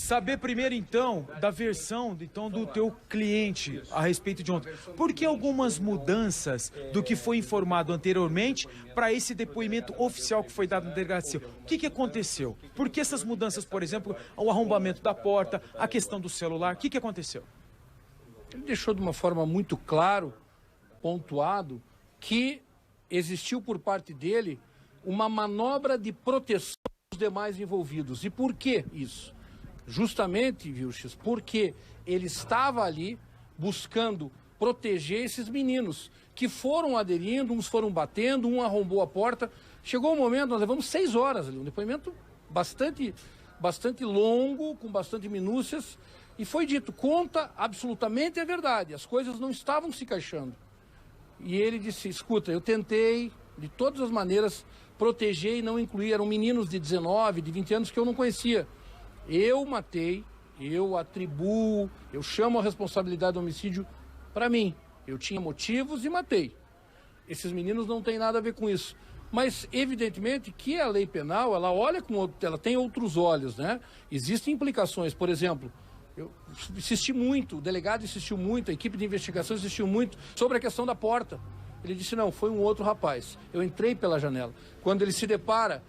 Saber primeiro, então, da versão do teu cliente a respeito de ontem. Por que algumas mudanças do que foi informado anteriormente para esse depoimento oficial que foi dado na delegacia? O que aconteceu? Por que essas mudanças, por exemplo, o arrombamento da porta, a questão do celular? O que aconteceu? Ele deixou de uma forma muito claro, pontuado, que existiu por parte dele uma manobra de proteção dos demais envolvidos. E por que isso? Justamente, Vilches, porque ele estava ali buscando proteger esses meninos que foram aderindo, uns foram batendo, um arrombou a porta. Chegou um momento, nós levamos 6 horas ali, um depoimento bastante longo, com bastante minúcias, e foi dito, conta absolutamente a verdade, as coisas não estavam se encaixando. E ele disse, escuta, eu tentei de todas as maneiras proteger e não incluir, eram meninos de 19, de 20 anos que eu não conhecia. Eu matei, eu atribuo, eu chamo a responsabilidade do homicídio para mim. Eu tinha motivos e matei. Esses meninos não têm nada a ver com isso. Mas, evidentemente, que a lei penal, ela olha ela tem outros olhos, né? Existem implicações, por exemplo, eu insisti muito, o delegado insistiu muito, a equipe de investigação insistiu muito sobre a questão da porta. Ele disse, não, foi um outro rapaz. Eu entrei pela janela. Quando ele se depara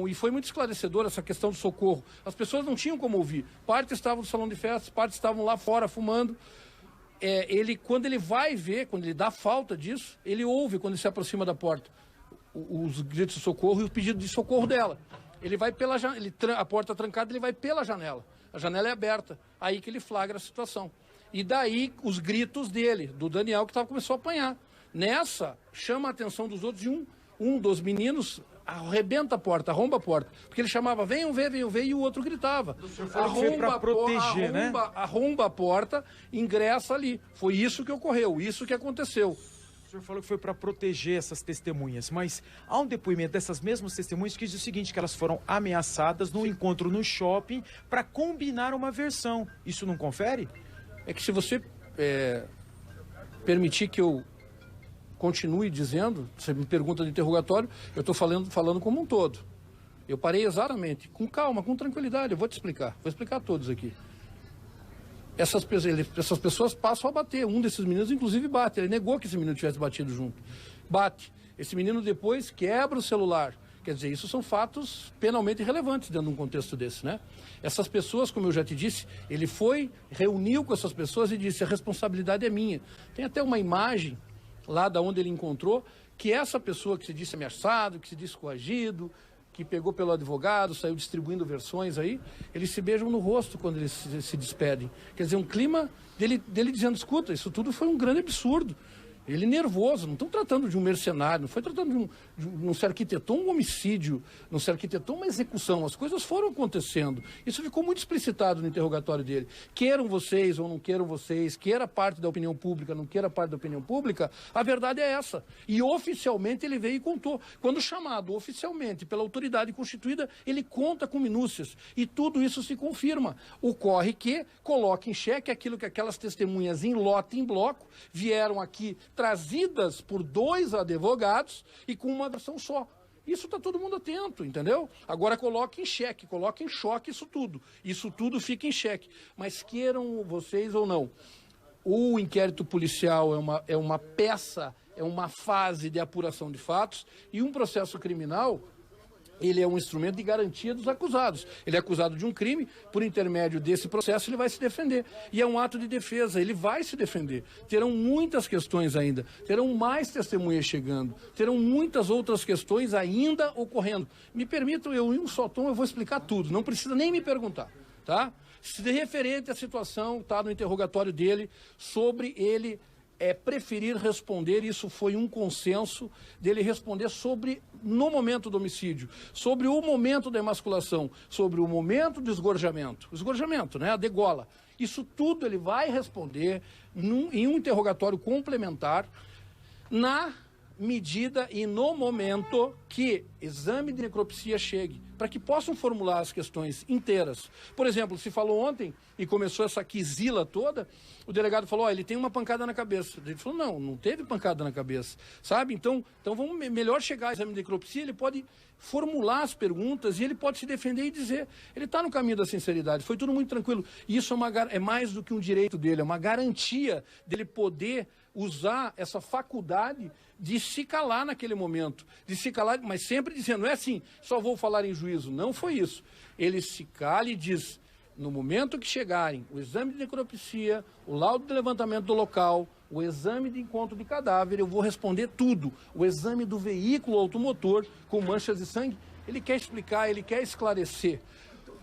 e foi muito esclarecedor essa questão do socorro. As pessoas não tinham como ouvir. Parte estavam no salão de festas, parte estavam lá fora fumando. Quando ele vai ver, quando ele dá falta disso, ele ouve quando ele se aproxima da porta os gritos de socorro e o pedido de socorro dela. Ele vai pela janela, a porta trancada, ele vai pela janela. A janela é aberta. Aí que ele flagra a situação. E daí os gritos dele, do Daniel, que começou a apanhar. Nessa, chama a atenção dos outros e um dos meninos arrebenta a porta, arromba a porta. Porque ele chamava, venham ver, e o outro gritava. Arromba a porta, ingressa ali. Foi isso que ocorreu, isso que aconteceu. O senhor falou que foi para proteger essas testemunhas, mas há um depoimento dessas mesmas testemunhas que diz o seguinte, que elas foram ameaçadas num encontro no shopping para combinar uma versão. Isso não confere? É que se você permitir que eu continue dizendo, você me pergunta de interrogatório, eu estou falando como um todo. Eu parei exatamente, com calma, com tranquilidade, eu vou explicar a todos aqui. Essas pessoas passam a bater, um desses meninos inclusive bate, ele negou que esse menino tivesse batido junto. Bate, esse menino depois quebra o celular, quer dizer, isso são fatos penalmente relevantes dentro de um contexto desse, né? Essas pessoas, como eu já te disse, ele reuniu com essas pessoas e disse, a responsabilidade é minha. Tem até uma imagem lá da onde ele encontrou, que essa pessoa que se disse ameaçado, que se disse coagido, que pegou pelo advogado, saiu distribuindo versões aí, eles se beijam no rosto quando eles se despedem. Quer dizer, um clima dele dizendo, escuta, isso tudo foi um grande absurdo. Ele nervoso, não estão tratando de um mercenário, não foi tratando não se arquitetou um homicídio, não se arquitetou uma execução, as coisas foram acontecendo. Isso ficou muito explicitado no interrogatório dele. Queiram vocês ou não queiram vocês, queira parte da opinião pública, não queira parte da opinião pública, a verdade é essa. E oficialmente ele veio e contou. Quando chamado oficialmente pela autoridade constituída, ele conta com minúcias. E tudo isso se confirma. Ocorre que coloca em xeque aquilo que aquelas testemunhas em lote, em bloco, vieram aqui trazidas por 2 advogados e com uma versão só. Isso está todo mundo atento, entendeu? Agora coloca em xeque, coloca em choque isso tudo. Isso tudo fica em xeque. Mas queiram vocês ou não, o inquérito policial é uma peça, é uma fase de apuração de fatos e um processo criminal, ele é um instrumento de garantia dos acusados. Ele é acusado de um crime, por intermédio desse processo ele vai se defender. E é um ato de defesa, ele vai se defender. Terão muitas questões ainda, terão mais testemunhas chegando, terão muitas outras questões ainda ocorrendo. Me permitam, em um só tom eu vou explicar tudo, não precisa nem me perguntar, tá? Se de referente à situação, tá no interrogatório dele, sobre ele preferir responder, isso foi um consenso dele responder no momento do homicídio, sobre o momento da emasculação, sobre o momento do esgorjamento, né, a degola. Isso tudo ele vai responder em um interrogatório complementar, na medida e no momento que exame de necropsia chegue, para que possam formular as questões inteiras. Por exemplo, se falou ontem, e começou essa quizila toda, o delegado falou, ele tem uma pancada na cabeça. Ele falou, não teve pancada na cabeça, sabe? Então vamos melhor chegar ao exame de necropsia, ele pode formular as perguntas e ele pode se defender e dizer, ele está no caminho da sinceridade, foi tudo muito tranquilo. E isso é mais do que um direito dele, é uma garantia dele poder usar essa faculdade de se calar naquele momento, de se calar, mas sempre dizendo, não é assim, só vou falar em juízo, não foi isso. Ele se cala e diz, no momento que chegarem o exame de necropsia, o laudo de levantamento do local, o exame de encontro de cadáver, eu vou responder tudo. O exame do veículo automotor com manchas de sangue, ele quer explicar, ele quer esclarecer.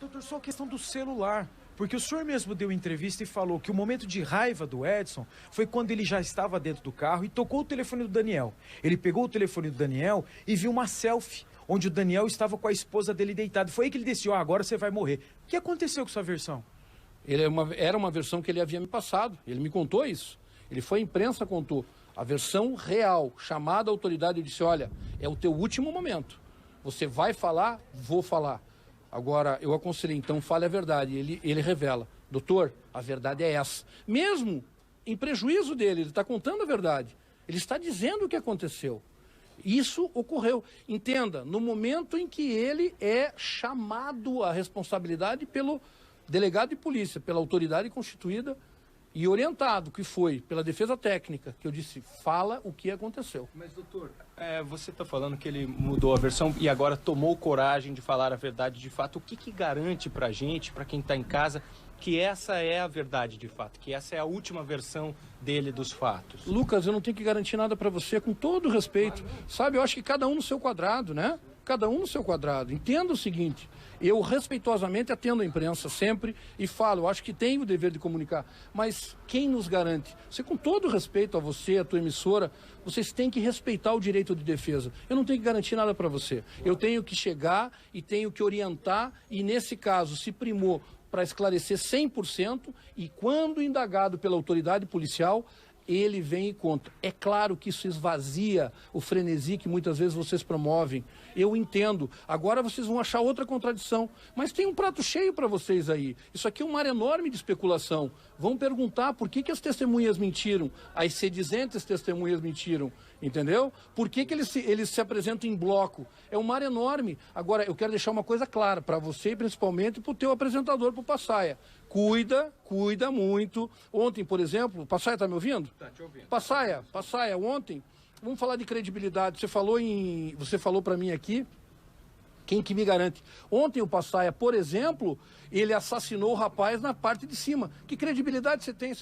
Doutor, só a questão do celular. Porque o senhor mesmo deu entrevista e falou que o momento de raiva do Edson foi quando ele já estava dentro do carro e tocou o telefone do Daniel. Ele pegou o telefone do Daniel e viu uma selfie, onde o Daniel estava com a esposa dele deitada. Foi aí que ele decidiu, agora você vai morrer. O que aconteceu com sua versão? Era uma versão que ele havia me passado, ele me contou isso. Ele foi à imprensa, contou. A versão real, chamada a autoridade, e disse, olha, é o teu último momento. Você vai falar? Vou falar. Agora, eu aconselhei, então fale a verdade. Ele revela, doutor, a verdade é essa. Mesmo em prejuízo dele, ele está contando a verdade. Ele está dizendo o que aconteceu. Isso ocorreu. Entenda, no momento em que ele é chamado à responsabilidade pelo delegado de polícia, pela autoridade constituída e orientado, que foi pela defesa técnica, que eu disse, fala o que aconteceu. Mas, doutor, você está falando que ele mudou a versão e agora tomou coragem de falar a verdade de fato. O que garante para a gente, para quem está em casa, que essa é a verdade de fato, que essa é a última versão dele dos fatos? Lucas, eu não tenho que garantir nada para você, com todo respeito. Sabe, eu acho que cada um no seu quadrado, né? Cada um no seu quadrado. Entenda o seguinte, eu respeitosamente atendo a imprensa sempre e falo, eu acho que tenho o dever de comunicar, mas quem nos garante? Você, com todo respeito a você, a tua emissora, vocês têm que respeitar o direito de defesa. Eu não tenho que garantir nada para você. Eu tenho que chegar e tenho que orientar e, nesse caso, se primou para esclarecer 100% e, quando indagado pela autoridade policial, ele vem e conta. É claro que isso esvazia o frenesi que muitas vezes vocês promovem. Eu entendo. Agora vocês vão achar outra contradição. Mas tem um prato cheio para vocês aí. Isso aqui é um mar enorme de especulação. Vão perguntar por que as testemunhas mentiram, as sedizentes testemunhas mentiram, entendeu? Por que eles se apresentam em bloco? É um mar enorme. Agora, eu quero deixar uma coisa clara para você e principalmente para o teu apresentador, para o Passaia. Cuida muito. Ontem, por exemplo, Passaia está me ouvindo? Está te ouvindo. Passaia, ontem, vamos falar de credibilidade. Você falou para mim aqui, quem que me garante? Ontem o Passaia, por exemplo, ele assassinou o rapaz na parte de cima. Que credibilidade você tem?